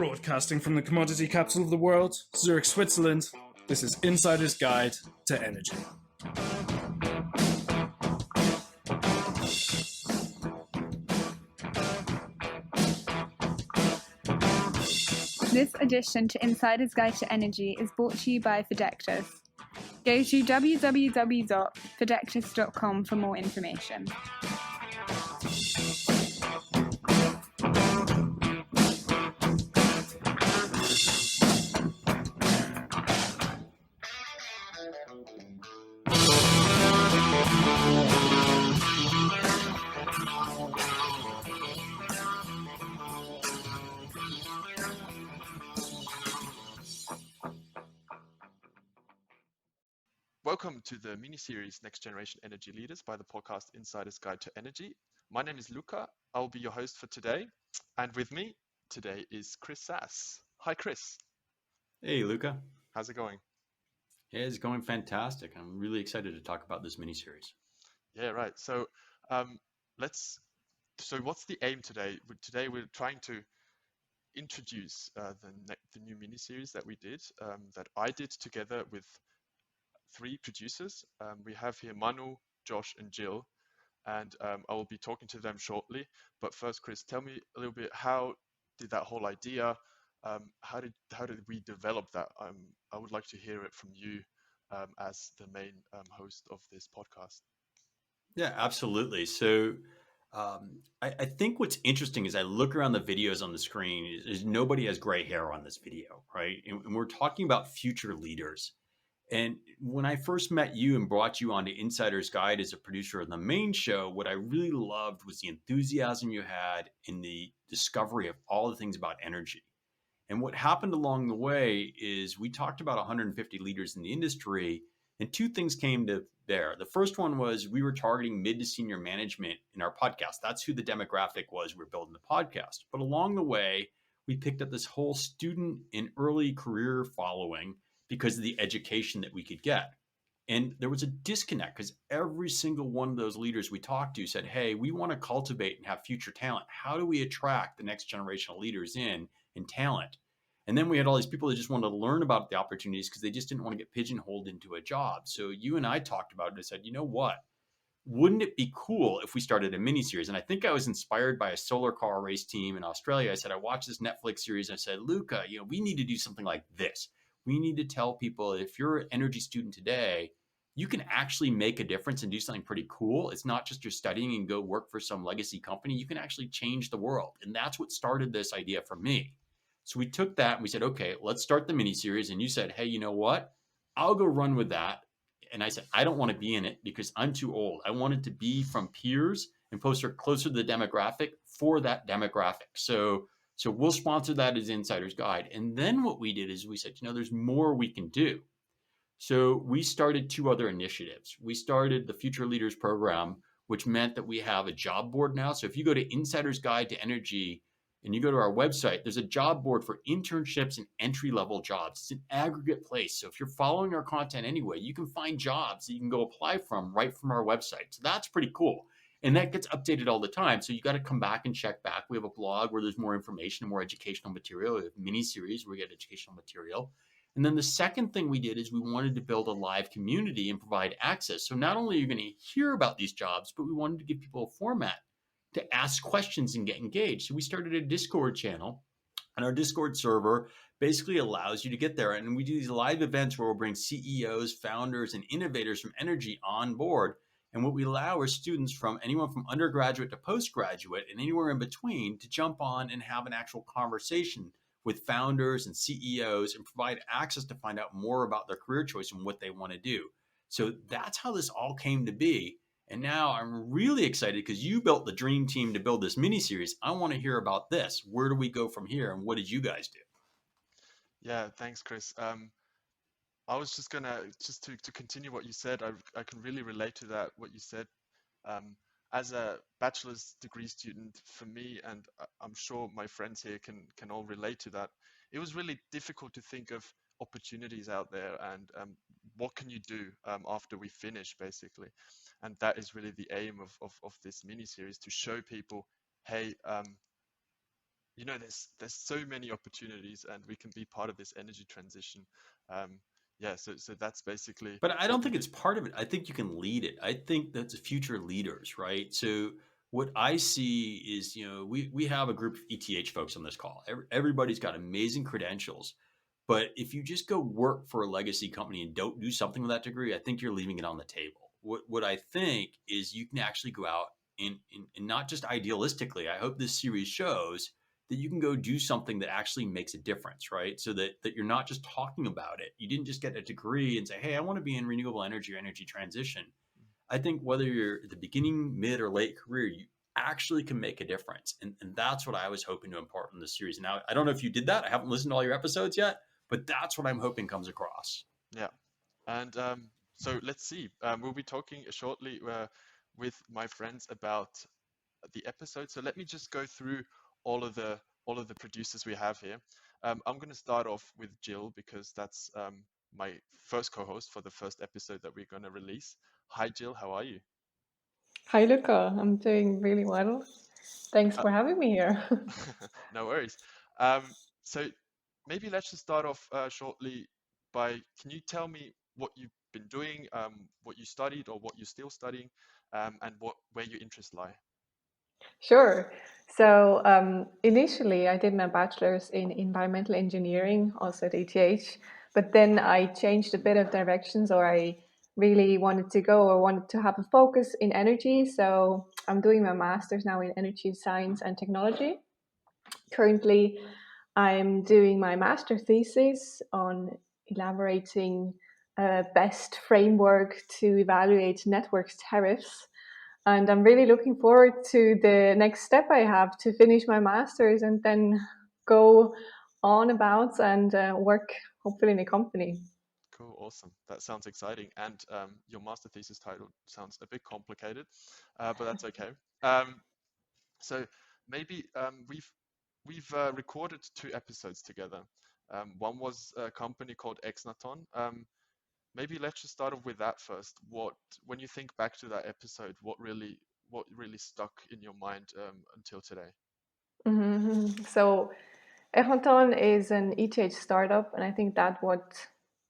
Broadcasting from the commodity capital of the world, Zurich, Switzerland, this is Insider's Guide to Energy. This edition to Insider's Guide to Energy is brought to you by Fidectis. Go to www.fidectis.com for more information. Welcome to the mini-series Next Generation Energy Leaders by the podcast Insider's Guide to Energy. My name is Luca. I'll be your host for today. And with me today is Chris Sass. Hi, Chris. Hey, Luca. How's it going? Yeah, it's going fantastic. I'm really excited to talk about this mini-series. Yeah, right. So what's the aim today? Today we're trying to introduce the new mini-series that we did, that I did together with three producers. We have here Manu, Josh, and Jill, and I will be talking to them shortly. But first, Chris, tell me a little bit, how did that whole idea, how did we develop that? I would like to hear it from you as the main host of this podcast. Yeah, absolutely. So I think what's interesting is I look around the videos on the screen, is nobody has gray hair on this video, right? And we're talking about future leaders. And when I first met you and brought you onto Insider's Guide as a producer of the main show, what I really loved was the enthusiasm you had in the discovery of all the things about energy. And what happened along the way is we talked about 150 leaders in the industry, and two things came to bear. The first one was we were targeting mid to senior management in our podcast. That's who the demographic was we're building the podcast. But along the way, we picked up this whole student and early career following because of the education that we could get. And there was a disconnect because every single one of those leaders we talked to said, hey, we want to cultivate and have future talent. How do we attract the next generation of leaders in talent? And then we had all these people that just wanted to learn about the opportunities because they just didn't want to get pigeonholed into a job. So you and I talked about it and said, you know what? Wouldn't it be cool if we started a mini series? And I think I was inspired by a solar car race team in Australia. I said, I watched this Netflix series. And I said, Luca, we need to do something like this. We need to tell people, if you're an energy student today, you can actually make a difference and do something pretty cool. It's not just you're studying and go work for some legacy company. You can actually change the world. And that's what started this idea for me. So we took that and we said, okay, let's start the mini series. And you said, hey, you know what? I'll go run with that. And I said, I don't want to be in it because I'm too old. I want it to be from peers and closer to the demographic for that demographic. So we'll sponsor that as Insider's Guide. And then what we did is we said, there's more we can do. So we started two other initiatives. We started the Future Leaders Program, which meant that we have a job board now. So if you go to Insider's Guide to Energy and you go to our website, there's a job board for internships and entry-level jobs. It's an aggregate place. So if you're following our content anyway, you can find jobs that you can go apply from right from our website. So that's pretty cool. And that gets updated all the time. So you got to come back and check back. We have a blog where there's more information, more educational material. We have mini series where we get educational material. And then the second thing we did is we wanted to build a live community and provide access. So not only are you going to hear about these jobs, but we wanted to give people a format to ask questions and get engaged. So we started a Discord channel, and our Discord server basically allows you to get there. And we do these live events where we'll bring CEOs, founders, and innovators from energy on board. And what we allow are students from anyone from undergraduate to postgraduate and anywhere in between to jump on and have an actual conversation with founders and CEOs and provide access to find out more about their career choice and what they want to do. So that's how this all came to be. And now I'm really excited because you built the dream team to build this mini series. I want to hear about this. Where do we go from here? And what did you guys do? Yeah, thanks, Chris. I was just to continue what you said. I can really relate to that, what you said. As a bachelor's degree student, for me, and I'm sure my friends here can all relate to that, it was really difficult to think of opportunities out there and what can you do after we finish, basically. And that is really the aim of this mini series, to show people, hey, you know, there's so many opportunities, and we can be part of this energy transition. Yeah, so that's basically But I what don't we think did. it's part of it. I think you can lead it. I think that's future leaders, right? So what I see is, we have a group of ETH folks on this call. Everybody's got amazing credentials, but if you just go work for a legacy company and don't do something with that degree, I think you're leaving it on the table. What I think is you can actually go out and not just idealistically. I hope this series shows that you can go do something that actually makes a difference, right? So that you're not just talking about it. You didn't just get a degree and say, hey, I want to be in renewable energy or energy transition. I think whether you're at the beginning, mid, or late career, you actually can make a difference. And that's what I was hoping to impart in this series. Now, I don't know if you did that. I haven't listened to all your episodes yet, but that's what I'm hoping comes across. Yeah. And so let's see. We'll be talking shortly with my friends about the episode. So let me just go through all of the producers we have here. I'm going to start off with Jill because that's my first co-host for the first episode that we're going to release. Hi, Jill. How are you? Hi, Luca. I'm doing really well. Thanks Uh, for having me here. no worries. So maybe let's just start off shortly by, can you tell me what you've been doing, what you studied or what you're still studying, and where your interests lie? Sure. So, initially, I did my bachelor's in environmental engineering, also at ETH, but then I changed a bit of directions, or I really wanted to go or wanted to have a focus in energy. So, I'm doing my master's now in energy science and technology. Currently, I'm doing my master thesis on elaborating a best framework to evaluate network tariffs. And I'm really looking forward to the next step I have to finish my master's and then go on about and work hopefully in a company. Cool, awesome. That sounds exciting. And your master thesis title sounds a bit complicated, but that's okay. So maybe we've recorded 2 episodes together. One was a company called Exnaton. Maybe let's just start off with that first. When you think back to that episode, what really stuck in your mind until today? So Echnaton is an ETH startup, and I think that what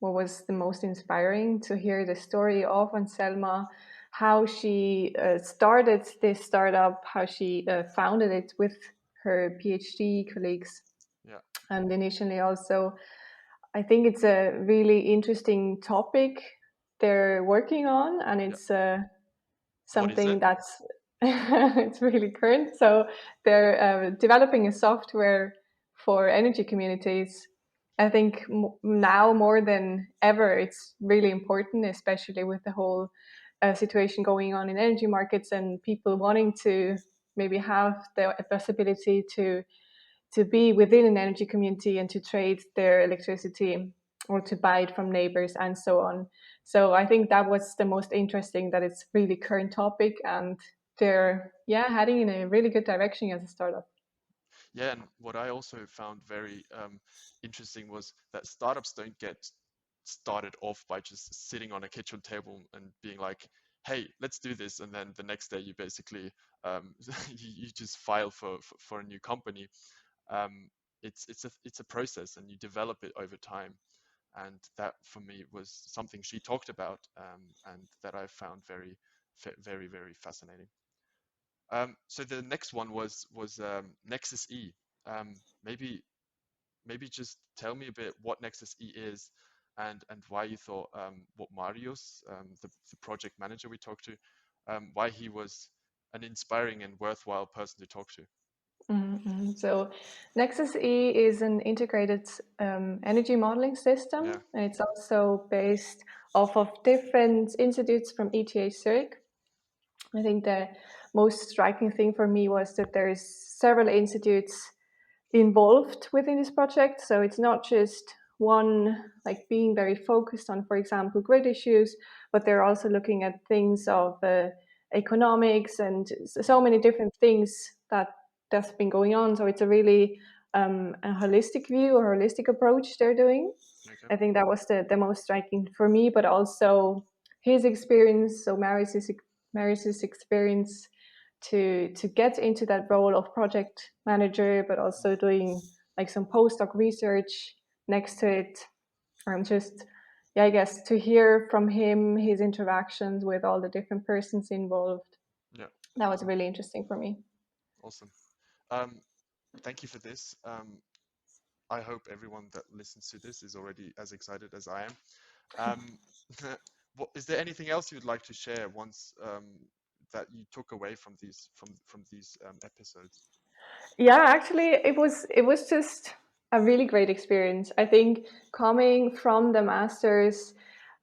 was the most inspiring to hear the story of Anselma, how she started this startup, how she founded it with her PhD colleagues, Yeah, and initially also, I think it's a really interesting topic they're working on, and yeah. it's What is it? something that's it's really current. So they're developing a software for energy communities. I think now more than ever, it's really important, especially with the whole situation going on in energy markets and people wanting to maybe have the possibility to be within an energy community and to trade their electricity or to buy it from neighbors and so on. So I think that was the most interesting, that it's really current topic and they're heading in a really good direction as a startup. Yeah, and what I also found very interesting was that startups don't get started off by just sitting on a kitchen table and being like, "Hey, let's do this," and then the next day you basically you just file for a new company. It's a process, and you develop it over time, and that for me was something she talked about, and that I found very, very fascinating. So the next one was Nexus E. Maybe just tell me a bit what Nexus E is, and why you thought what Marius, the project manager we talked to, why he was an inspiring and worthwhile person to talk to. So Nexus E is an integrated energy modeling system, Yeah, and it's also based off of different institutes from ETH Zurich. I think the most striking thing for me was that there's several institutes involved within this project. So it's not just one, like being very focused on, for example, grid issues, but they're also looking at things of economics and so many different things that's been going on. So it's a really a holistic view or holistic approach they're doing. okay. I think that was the most striking for me, but also his experience. So Marius's experience to get into that role of project manager, but also doing like some postdoc research next to it. Just, yeah, I guess to hear from him his interactions with all the different persons involved. Yeah, That was really interesting for me. awesome. Thank you for this. I hope everyone that listens to this is already as excited as I am. Is there anything else you'd like to share once that you took away from these episodes? Yeah, actually, it was just a really great experience. I think coming from the masters,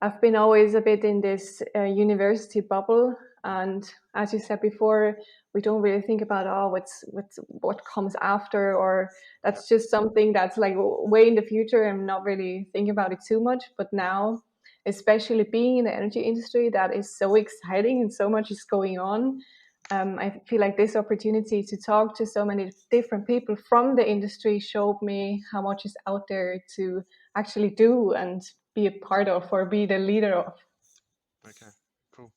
I've been always a bit in this university bubble, and as you said before, we don't really think about what comes after, or that's just something that's like way in the future and not really thinking about it too much. But now, especially being in the energy industry, that is so exciting and so much is going on. I feel like this opportunity to talk to so many different people from the industry showed me how much is out there to actually do and be a part of or be the leader of. Okay, cool.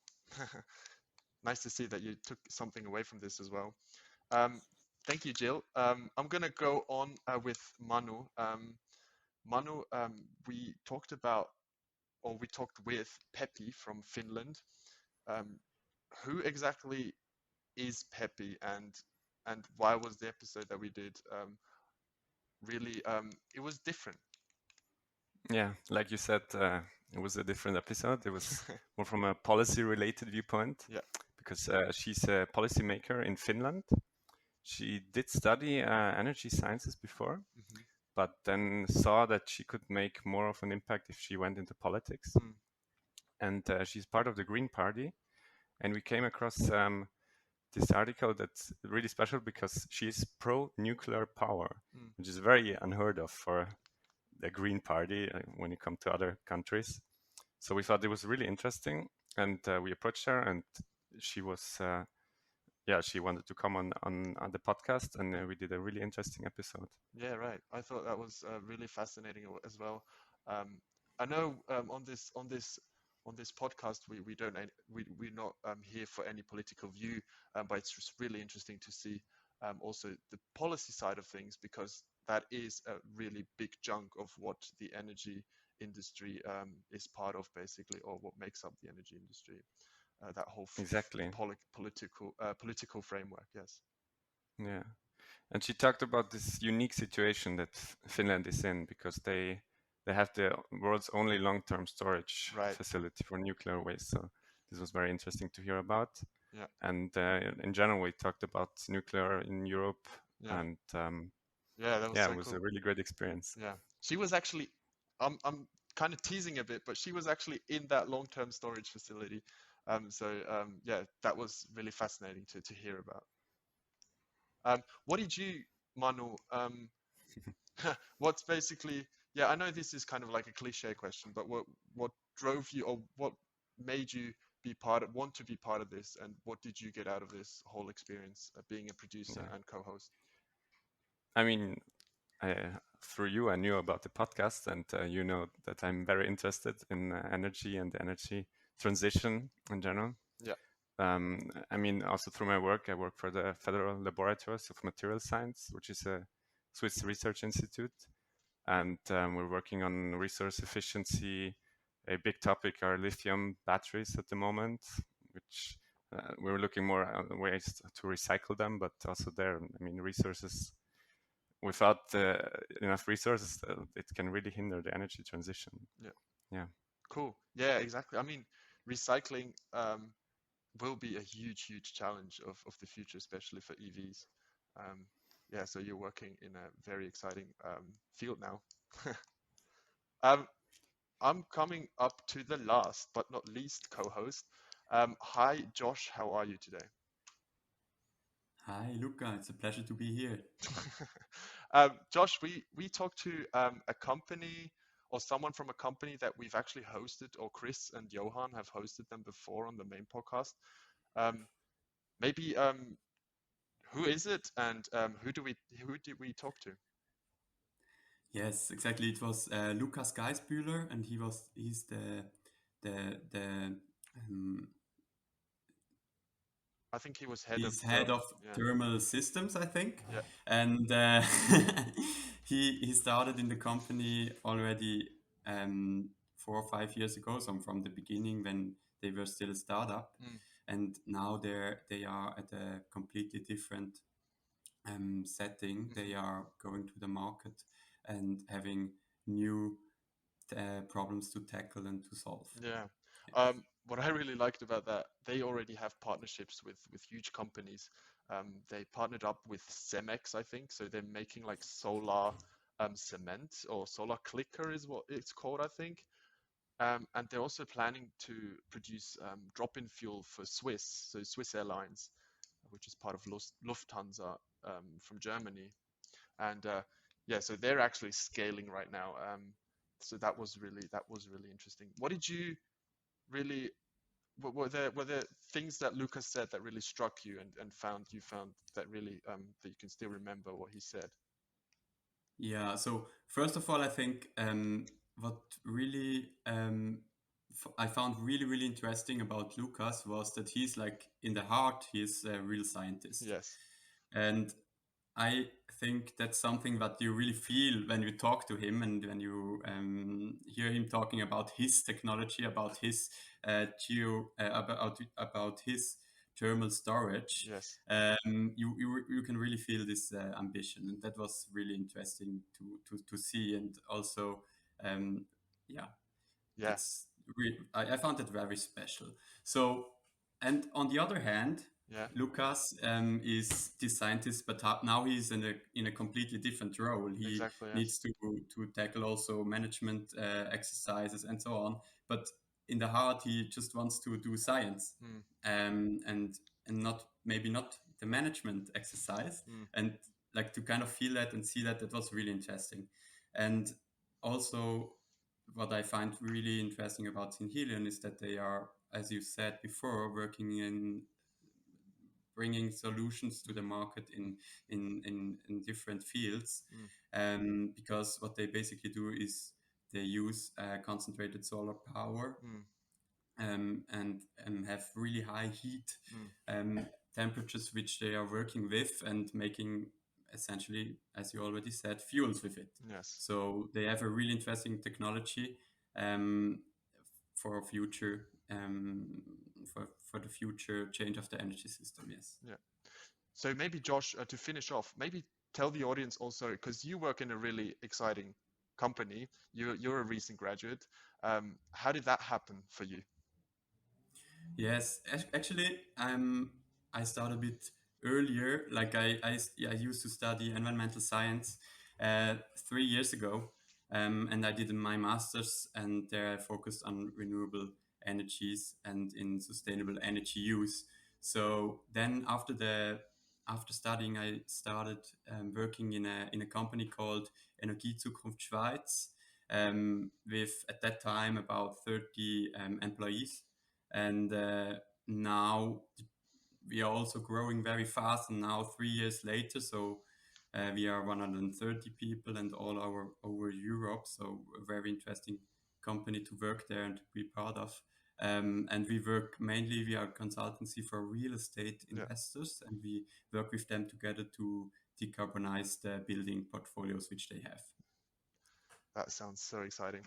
Nice to see that you took something away from this as well. Thank you, Jill. I'm going to go on with Manu. Manu, we talked with Pepi from Finland. Who exactly is Pepi, and why was the episode that we did really it was different? Yeah, like you said, it was a different episode. It was more from a policy-related viewpoint. Yeah. Because she's a policymaker in Finland. She did study energy sciences before, but then saw that she could make more of an impact if she went into politics. And she's part of the Green Party. And we came across this article that's really special because she's pro-nuclear power, which is very unheard of for the Green Party when you come to other countries. So we thought it was really interesting, and we approached her, and she was, she wanted to come on the podcast, and we did a really interesting episode. Yeah, right. I thought that was really fascinating as well. I know on this podcast we're not here for any political view, but it's just really interesting to see also the policy side of things, because that is a really big chunk of what the energy industry is part of, basically, or what makes up the energy industry. That whole exactly political framework. Yes. Yeah, and she talked about this unique situation that Finland is in, because they have the world's only long-term storage facility for nuclear waste. So this was very interesting to hear about. Yeah. And in general, we talked about nuclear in Europe, and it was cool. a really great experience. Yeah, she was actually, I'm kind of teasing a bit, but she was actually in that long-term storage facility. That was really fascinating to hear about. What did you, Manu, what's basically, I know this is kind of like a cliche question, but what drove you, or what made you want to be part of this, and what did you get out of this whole experience of being a producer and co-host? I mean, through you, I knew about the podcast, and you know that I'm very interested in energy and the energy transition in general. Yeah. I mean, also through my work, I work for the Federal Laboratories of Material Science, which is a Swiss research institute. And we're working on resource efficiency. A big topic are lithium batteries at the moment, which we're looking more at ways to recycle them, but also there, I mean, resources, without enough resources, it can really hinder the energy transition. Yeah. Cool. Yeah, exactly. I mean, recycling will be a huge challenge of the future, especially for EVs. So you're working in a very exciting field now. I'm coming up to the last but not least co-host. Hi, Josh. How are you today? Hi, Luca. It's a pleasure to be here. Josh, we talked to a company, or someone from a company that we've actually hosted, or Chris and Johan have hosted them before on the main podcast. Maybe who is it, and who did we talk to? Yes, exactly. It was Lukas Geisbühler, and he's the I think he was head He's of head of yeah. thermal systems, I think. Yeah. And he started in the company already 4 or 5 years ago, so from the beginning when they were still a startup. Mm. And now they are at a completely different setting. They are going to the market and having new problems to tackle and to solve. Yeah. Yes. What I really liked about that, they already have partnerships with huge companies. They partnered up with Cemex, I think, so they're making like solar cement, or solar clicker is what it's called, I think. And they're also planning to produce drop-in fuel for so Swiss Airlines, which is part of Lufthansa from Germany. And yeah, so they're actually scaling right now. So that was really interesting. What did you really were there things that Lucas said that really struck you, and found that really that you can still remember what he said? Yeah, so first of all, I think what really I found really, really interesting about Lucas was that he's like in the heart, he's a real scientist. Yes. And I think that's something that you really feel when you talk to him and when you hear him talking about his technology, about his about his thermal storage. Yes. You can really feel this ambition, and that was really interesting to see. And also, yeah, Yeah. that's I found it very special. So, and on the other hand, Yeah. Lucas is this scientist, but now he's in a completely different role. He Exactly. Yes. needs to tackle also management exercises and so on. But in the heart, he just wants to do science, Mm. and not maybe not the management exercise, Mm. and like to kind of feel that and see that that was really interesting. And also, what I find really interesting about Synhelion is that they are, as you said before, working in bringing solutions to the market in different fields. Because what they basically do is they use concentrated solar power Mm. and have really high heat Mm. temperatures which they are working with and making essentially, as you already said, fuels with it. Yes. So they have a really interesting technology um, for future for the future change of the energy system. Yes. Yeah. So maybe Josh, to finish off, maybe tell the audience also, because you work in a really exciting company. You're a recent graduate. How did that happen for you? Yes, actually, I started a bit earlier. Like I used to study environmental science 3 years ago, and I did my master's, and there I focused on renewable energies and in sustainable energy use. So then after studying, I started working in a company called Energiezukunft Schweiz, with at that time about 30 employees. And now we are also growing very fast, and now 3 years later, so we are 130 people and all over Europe, so a very interesting company to work there and to be part of. And we work mainly, we are a consultancy for real estate Yeah. investors, and we work with them together to decarbonize the building portfolios which they have. That sounds so exciting.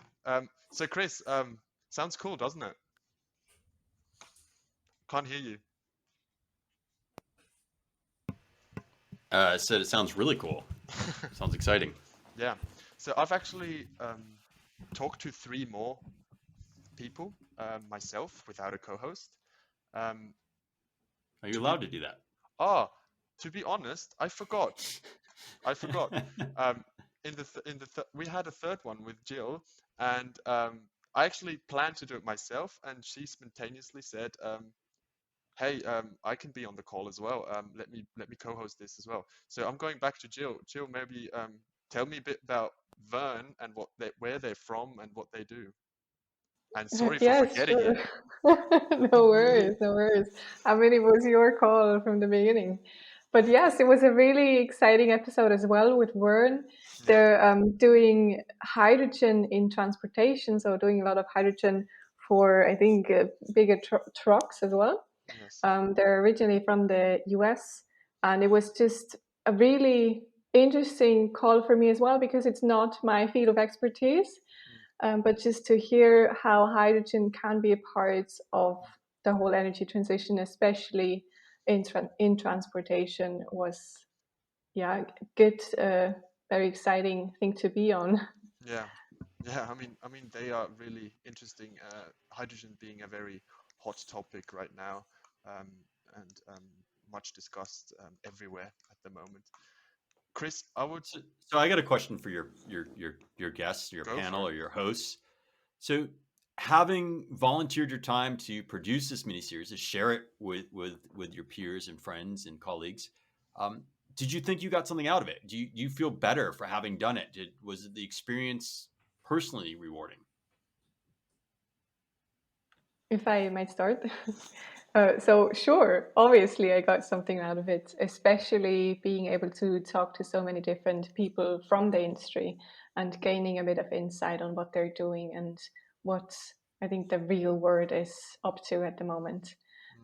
So Chris, sounds cool, doesn't it? Can't hear you. I said it sounds really cool. Sounds exciting. Yeah. So I've actually talked to 3 more people myself without a co-host. Um, Are you to allowed be to do that? to be honest, I forgot. I forgot. We had a third one with Jill, and I actually planned to do it myself, and she spontaneously said, "Hey, I can be on the call as well. Let me co-host this as well." So I'm going back to Jill. Jill, maybe tell me a bit about Vern and where they're from and what they do. And sorry for Yes, forgetting sure. it. No worries, no worries. I mean, it was your call from the beginning. But yes, it was a really exciting episode as well with Vern. Yeah. They're doing hydrogen in transportation, so doing a lot of hydrogen for, I think, bigger trucks as well. Yes. They're originally from the US, and it was just a really interesting call for me as well because it's not my field of expertise. But just to hear how hydrogen can be a part of the whole energy transition, especially in transportation, was good, very exciting thing to be on. Yeah, yeah. I mean, they are really interesting. Hydrogen being a very hot topic right now, and much discussed everywhere at the moment. Chris, I would So I got a question for your guests, your go for panel, it. or your hosts. So, having volunteered your time to produce this miniseries, to share it with your peers and friends and colleagues, um, did you think you got something out of it? Do you feel better for having done it? Was the experience personally rewarding? If I might start. So sure, obviously I got something out of it, especially being able to talk to so many different people from the industry and gaining a bit of insight on what they're doing and what I think the real world is up to at the moment.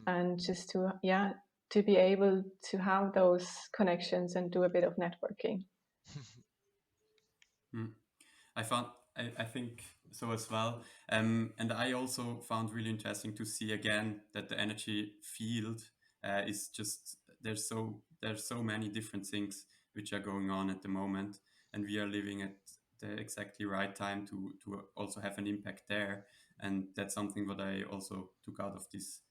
And just to be able to have those connections and do a bit of networking. I found I think so as well, and I also found really interesting to see again that the energy field is just there's so many different things which are going on at the moment, and we are living at the exactly right time to also have an impact there, and that's something what I also took out of this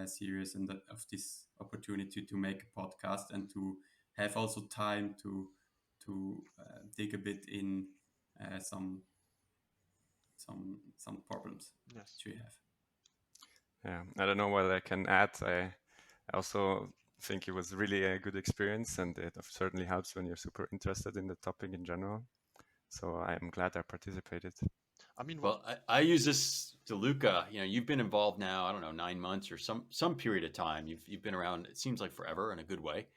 series and of this opportunity to make a podcast and to have also time to dig a bit in some problems Yes. which we have. Yeah, I don't know what I can add. I also think it was really a good experience, and it certainly helps when you're super interested in the topic in general. So I'm glad I participated. I mean, Well, I use this to Luca. You know, you've been involved now, I don't know, 9 months or some period of time. You've been around. It seems like forever in a good way.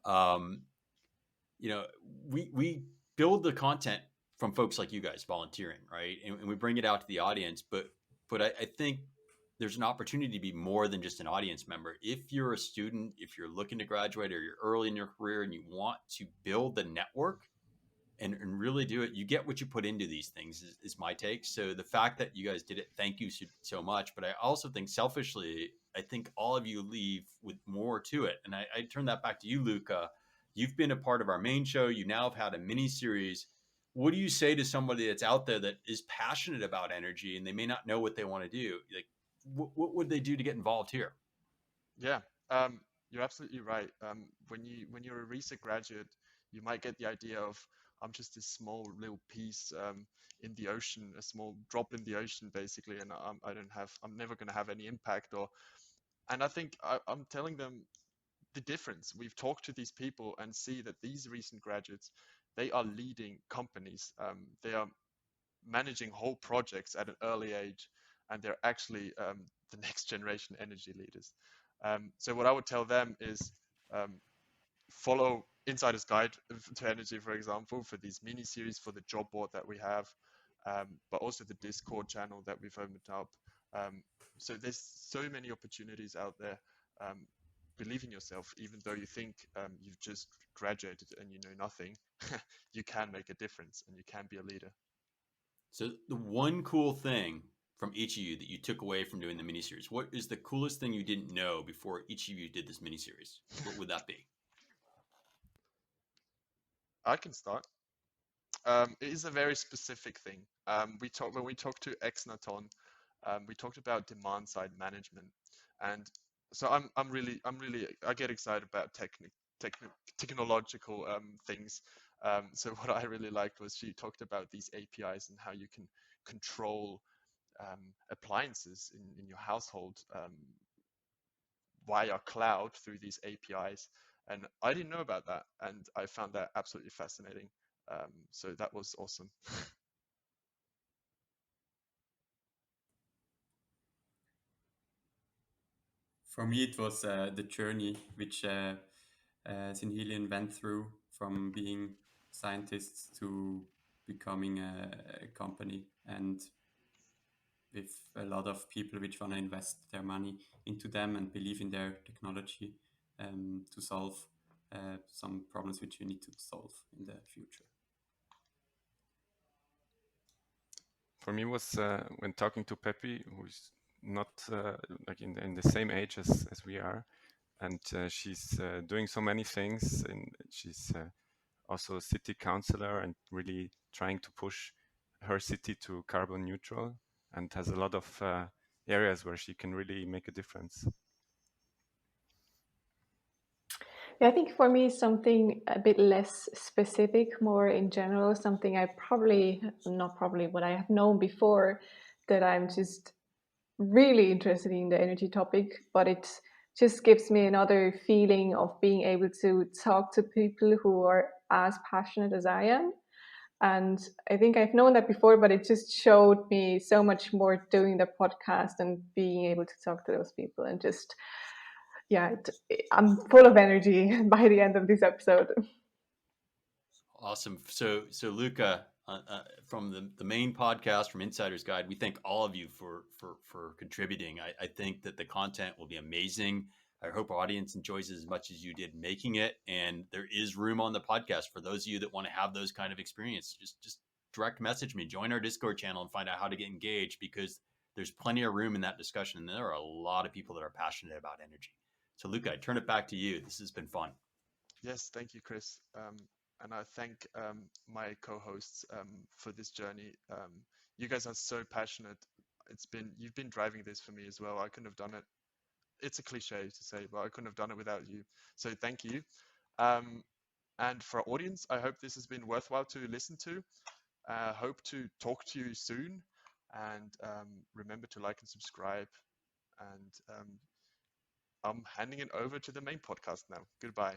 Um, you know, we build the content from folks like you guys volunteering, right? And we bring it out to the audience. But I think there's an opportunity to be more than just an audience member. If you're a student, if you're looking to graduate or you're early in your career and you want to build the network and really do it, you get what you put into these things is my take. So the fact that you guys did it, thank you so much. But I also think selfishly, I think all of you leave with more to it. And I turn that back to you, Luca. You've been a part of our main show. You now have had a mini series. What do you say to somebody that's out there that is passionate about energy and they may not know what they want to do? Like, what would they do to get involved here? yeah, you're absolutely right. When you're a recent graduate, you might get the idea of I'm just this small little piece in the ocean, a small drop in the ocean, basically, and I'm never going to have any impact. And I think I'm telling them the difference. We've talked to these people and see that these recent graduates, they are leading companies. They are managing whole projects at an early age, and they're actually the next generation energy leaders. So what I would tell them is um, follow Insider's Guide to Energy, for example, for these mini series, for the job board that we have, but also the Discord channel that we've opened up. So there's so many opportunities out there. Believe in yourself, even though you think you've just graduated and you know nothing, you can make a difference and you can be a leader. So the one cool thing from each of you that you took away from doing the miniseries, what is the coolest thing you didn't know before each of you did this miniseries? What would that be? I can start. It is a very specific thing. When we talked to Exnaton, we talked about demand side management, and so I get excited about technological things. So what I really liked was she talked about these APIs and how you can control appliances in your household via cloud through these APIs. And I didn't know about that, and I found that absolutely fascinating. So that was awesome. For me, it was the journey which Sinhelion went through from being scientists to becoming a company. And with a lot of people which want to invest their money into them and believe in their technology to solve some problems which we need to solve in the future. For me was when talking to Pepi, who's not like in the same age as we are, and she's doing so many things, and she's also a city councillor and really trying to push her city to carbon neutral, and has a lot of areas where she can really make a difference. Yeah, I think for me, something a bit less specific, more in general, something I not probably, what I have known before, that I'm just really interested in the energy topic, but it just gives me another feeling of being able to talk to people who are as passionate as I am. And I think I've known that before, but it just showed me so much more doing the podcast and being able to talk to those people. And just, yeah, I'm full of energy by the end of this episode. Awesome. So Luca, from the main podcast from Insider's Guide, we thank all of you for contributing. I think that the content will be amazing. I hope our audience enjoys it as much as you did making it. And there is room on the podcast for those of you that want to have those kind of experience. Just direct message me, join our Discord channel and find out how to get engaged, because there's plenty of room in that discussion. And there are a lot of people that are passionate about energy. So Luca, I turn it back to you. This has been fun. Yes, thank you, Chris. And I thank my co-hosts for this journey. You guys are so passionate. You've been driving this for me as well. I couldn't have done it. It's a cliche to say, but I couldn't have done it without you. So thank you. And for our audience, I hope this has been worthwhile to listen to. Hope to talk to you soon. And remember to like and subscribe. And I'm handing it over to the main podcast now. Goodbye.